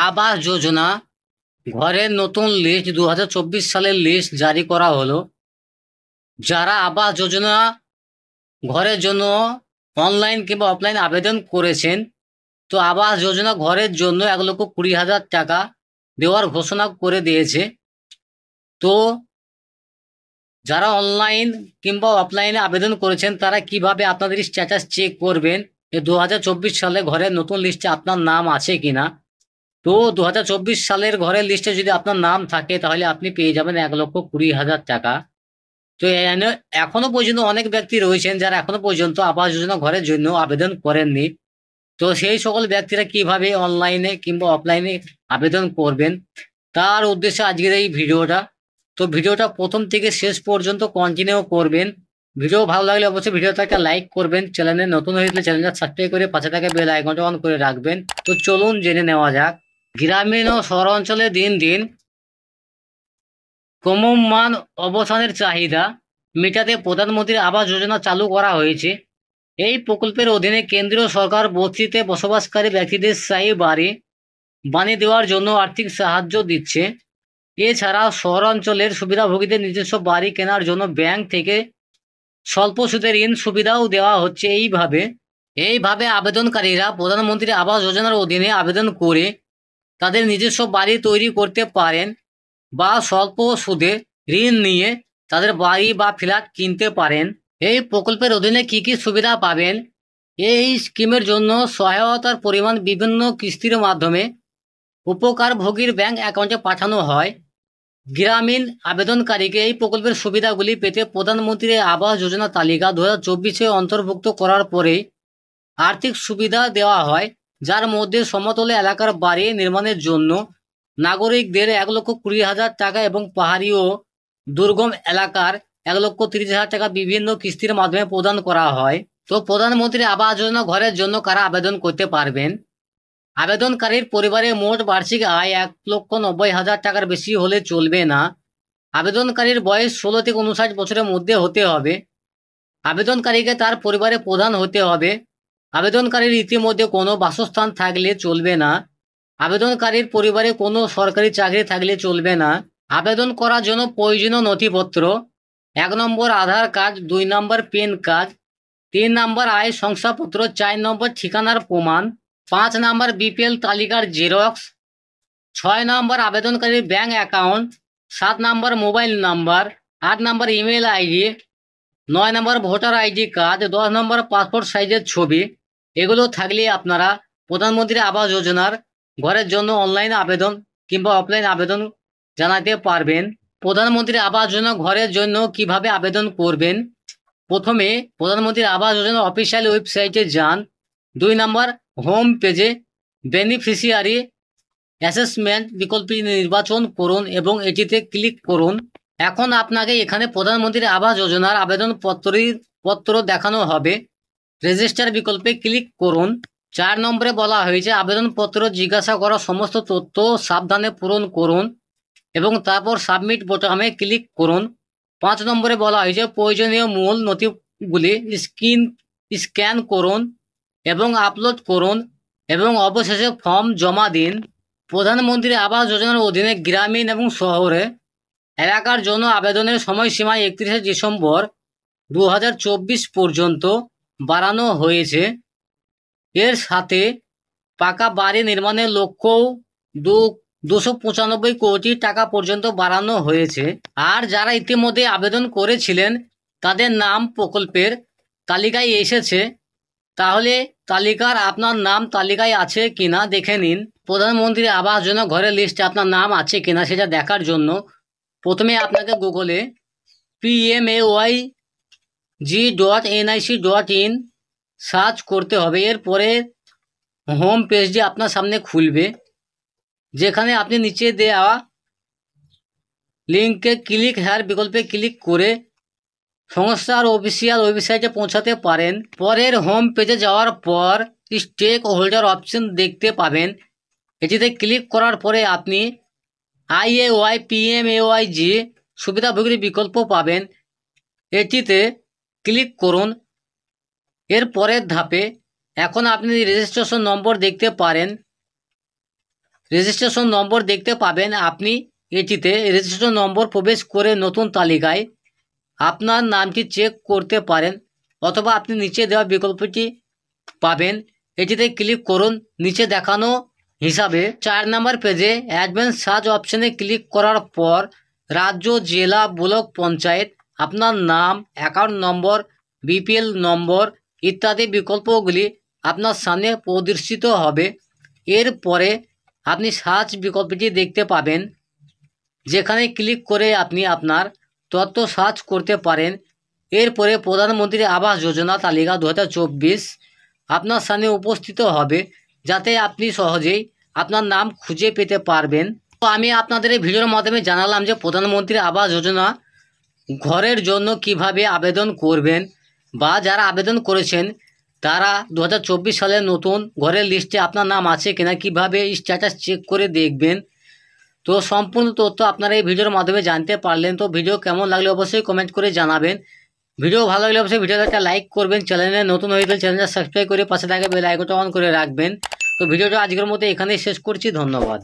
আবাস যোজনা ঘরের নতুন লিস্ট 2024 সালের লিস্ট জারি করা হলো। যারা আবাস যোজনা ঘরের জন্য অনলাইন কিংবা অফলাইন আবেদন করেছেন, তো আবাস যোজনা ঘরের জন্য 1,20,000 টাকা দেওয়ার ঘোষণা করে দিয়েছে। তো যারা অনলাইন কিংবা অফলাইনে আবেদন করেছেন তারা কিভাবে আপনাদের স্ট্যাটাস চেক করবেন 2024 সালে ঘরের নতুন লিস্টে আপনার নাম আছে কিনা। তো 2024 সালের ঘরের লিস্টে যদি আপনার নাম থাকে তাহলে আপনি পেয়ে যাবেন 1,20,000 টাকা। তো এখনো পর্যন্ত অনেক ব্যক্তি রয়েছেন যারা এখনো পর্যন্ত আবাস যোজনা ঘরের জন্য আবেদন করেননি। তো সেই সকল ব্যক্তিরা কিভাবে অনলাইনে কিংবা অফলাইনে আবেদন করবেন তার উদ্দেশ্যে আজকের এই ভিডিওটা। তো ভিডিওটা প্রথম থেকে শেষ পর্যন্ত কন্টিনিউ করবেন। ভিডিও ভালো লাগলে অবশ্যই ভিডিওটা একটা লাইক করবেন। চ্যানেলে নতুন হয়ে গেলে চ্যানেলটা সাবস্ক্রাইব করে পাশে থাকা বেল আইকনটা অন করে রাখবেন। তো চলুন জেনে নেওয়া যাক। গ্রামীণ ও শহর অঞ্চলে দিন দিন ক্রমমান অবস্থানের চাহিদা মেটাতে প্রধানমন্ত্রী আবাস যোজনা চালু করা হয়েছে। এই প্রকল্পের অধীনে কেন্দ্রীয় সরকার বস্তিতে বসবাসকারী ব্যক্তিদের স্থায়ী বাড়ি বানিয়ে দেওয়ার জন্য আর্থিক সাহায্য দিচ্ছে। এছাড়া শহরাঞ্চলের সুবিধাভোগীদের নিজস্ব বাড়ি কেনার জন্য ব্যাংক থেকে স্বল্প সুদে ঋণ সুবিধাও দেওয়া হচ্ছে। এইভাবে আবেদনকারীরা প্রধানমন্ত্রী আবাস যোজনার অধীনে আবেদন করে তাদের নিজস্ব বাড়ি তৈরি করতে পারেন বা স্বল্প সুদে ঋণ নিয়ে তাদের বাড়ি বা ফ্ল্যাট কিনতে পারেন। এই প্রকল্পের অধীনে কি কি সুবিধা পাবেন? এই স্কিমের জন্য সহায়তার পরিমাণ বিভিন্ন কিস্তির মাধ্যমে উপকারভোগীর ব্যাংক অ্যাকাউন্টে পাঠানো হয়। গ্রামীণ আবেদনকারীকে এই প্রকল্পের সুবিধাগুলি পেতে প্রধানমন্ত্রী আবাস যোজনা তালিকা 2024-এ অন্তর্ভুক্ত করার পরেই আর্থিক সুবিধা দেওয়া হয়, যার মধ্যে সমতল এলাকার বাড়ি নির্মাণের জন্য নাগরিকদের 1,20,000 টাকা এবং পাহাড়ি ও দুর্গম এলাকার 1,30,000 টাকা বিভিন্ন কিস্তির মাধ্যমে প্রদান করা হয়। তো প্রধানমন্ত্রী আবাস যোজনা ঘরের জন্য কারা আবেদন করতে পারবেন? আবেদনকারীর পরিবারের মোট বার্ষিক আয় 1,90,000 টাকার বেশি হলে চলবে না। আবেদনকারীর বয়স 16 থেকে 59 বছরের মধ্যে হতে হবে। আবেদনকারীকে তার পরিবারের প্রধান হতে হবে। আবেদনকারীর ইতিমধ্যে কোনো বাসস্থান থাকলে চলবে না। আবেদনকারীর পরিবারে কোনো সরকারি চাকরি থাকলে চলবে না। আবেদন করার জন্য প্রয়োজনীয় নথিপত্র: 1 নম্বর আধার কার্ড, 2 নম্বর প্যান কার্ড, 3 নম্বর আয় শংসাপত্র, 4 নম্বর ঠিকানার প্রমাণ, 5 নম্বর বিপিএল তালিকার জেরক্স, 6 নম্বর আবেদনকারীর ব্যাংক অ্যাকাউন্ট, 7 নম্বর মোবাইল নাম্বার, 8 নম্বর ইমেল আইডি, 9 নম্বর ভোটার আইডি কার্ড, 10 নম্বর পাসপোর্ট সাইজের ছবি। এগুলো থাকলে আপনারা প্রধানমন্ত্রী আবাস যোজনার ঘরের জন্য অনলাইন আবেদন কিংবা অফলাইন আবেদন জানাতে পারবেন। প্রধানমন্ত্রী আবাস যোজনা ঘরের জন্য কিভাবে আবেদন করবেন? প্রথমে প্রধানমন্ত্রী আবাস যোজনা অফিসিয়াল ওয়েবসাইটে যান। 2 নম্বর হোম পেজে বেনিফিশিয়ারি অ্যাসেসমেন্ট বিকল্পটি নির্বাচন করুন এবং এটিতে ক্লিক করুন। এখন আপনাকে এখানে প্রধানমন্ত্রী আবাস যোজনার আবেদনপত্র দেখানো হবে। রেজিস্টার বিকল্পে ক্লিক করুন। 4 নম্বরে বলা হয়েছে আবেদনপত্র জিজ্ঞাসা করা সমস্ত তথ্য সাবধানে পূরণ করুন এবং তারপর সাবমিট বোতামে ক্লিক করুন। 5 নম্বরে বলা হয়েছে প্রয়োজনীয় মূল নথিগুলি স্ক্যান করুন এবং আপলোড করুন এবং অবশেষে ফর্ম জমা দিন। প্রধানমন্ত্রী আবাস যোজনার অধীনে গ্রামীণ এবং শহরে এলাকার জন্য আবেদনের সময়সীমা 31শে ডিসেম্বর 2024 পর্যন্ত বাড়ানো হয়েছে। এর সাথে পাকা বাড়ি নির্মাণের লক্ষ্যও 295 কোটি টাকা পর্যন্ত বাড়ানো হয়েছে। আর যারা ইতিমধ্যে আবেদন করেছিলেন তাদের নাম প্রকল্পের তালিকায় এসেছে, তাহলে আপনার নাম তালিকায় আছে কিনা দেখে নিন। প্রধানমন্ত্রী আবাস যোজনা ঘরের লিস্টে আপনার নাম আছে কিনা সেটা দেখার জন্য প্রথমে আপনাকে গুগলে pmayg.nic.in সার্চ করতে হবে। এরপরে হোম পেজটি আপনার সামনে খুলবে, যেখানে আপনি নিচে দেওয়া লিঙ্কে ক্লিক হেয়ার বিকল্পে ক্লিক করে সংস্থার অফিসিয়াল ওয়েবসাইটে পৌঁছাতে পারেন। পরের হোম পেজে যাওয়ার পর স্টেক হোল্ডার অপশন দেখতে পাবেন। এটিতে ক্লিক করার পরে আপনি IAY PMAYG সুবিধাভোগীর বিকল্প পাবেন। এটিতে ক্লিক করুন। এর পরের ধাপে এখন আপনি রেজিস্ট্রেশন নম্বর দেখতে পারেন। রেজিস্ট্রেশন নম্বর দেখতে পাবেন। আপনি এটিতে রেজিস্ট্রেশন নম্বর প্রবেশ করে নতুন তালিকায় আপনার নামটি চেক করতে পারেন, অথবা আপনি নিচে দেওয়া বিকল্পটি পাবেন, এটিতে ক্লিক করুন। নিচে দেখানো হিসাবে 4 নম্বর পেজে অ্যাডভান্স সার্চ অপশনে ক্লিক করার পর রাজ্য, জেলা, ব্লক পঞ্চায়েত, আপনার নাম, অ্যাকাউন্ট নম্বর, বিপিএল নম্বর ইত্যাদি বিকল্পগুলি আপনার সামনে প্রদর্শিত হবে। এরপরে আপনি সার্চ বিকল্পটি দেখতে পাবেন, যেখানে ক্লিক করে আপনি আপনার তথ্য সার্চ করতে পারেন। এরপরে প্রধানমন্ত্রী আবাস যোজনা তালিকা 2024 আপনার সামনে উপস্থিত হবে, যাতে আপনি সহজেই আপনার নাম খুঁজে পেতে পারবেন। তো আমি আপনাদের এই ভিডিওর মাধ্যমে জানালাম যে প্রধানমন্ত্রী আবাস যোজনা ঘরের জন্য কিভাবে আবেদন করবেন, বা যারা আবেদন করেছেন তারা 2024 সালে নতুন ঘরের লিস্টে আপনার নাম আছে কিনা কিভাবে স্ট্যাটাস চেক করে দেখবেন। তো সম্পূর্ণ তথ্য আপনারা এই ভিডিওর মাধ্যমে জানতে পারলেন। তো ভিডিও কেমন লাগলে অবশ্যই কমেন্ট করে জানাবেন। ভিডিও ভালো লাগলে অবশ্যই ভিডিওটা একটা লাইক করবেন। চ্যানেলে নতুন হয়ে গেলে চ্যানেলটা সাবস্ক্রাইব করে পাশে থাকা বেল আইকনটা অন করে রাখবেন। তো ভিডিওটা আজকের মতো এখানেই শেষ করছি। ধন্যবাদ।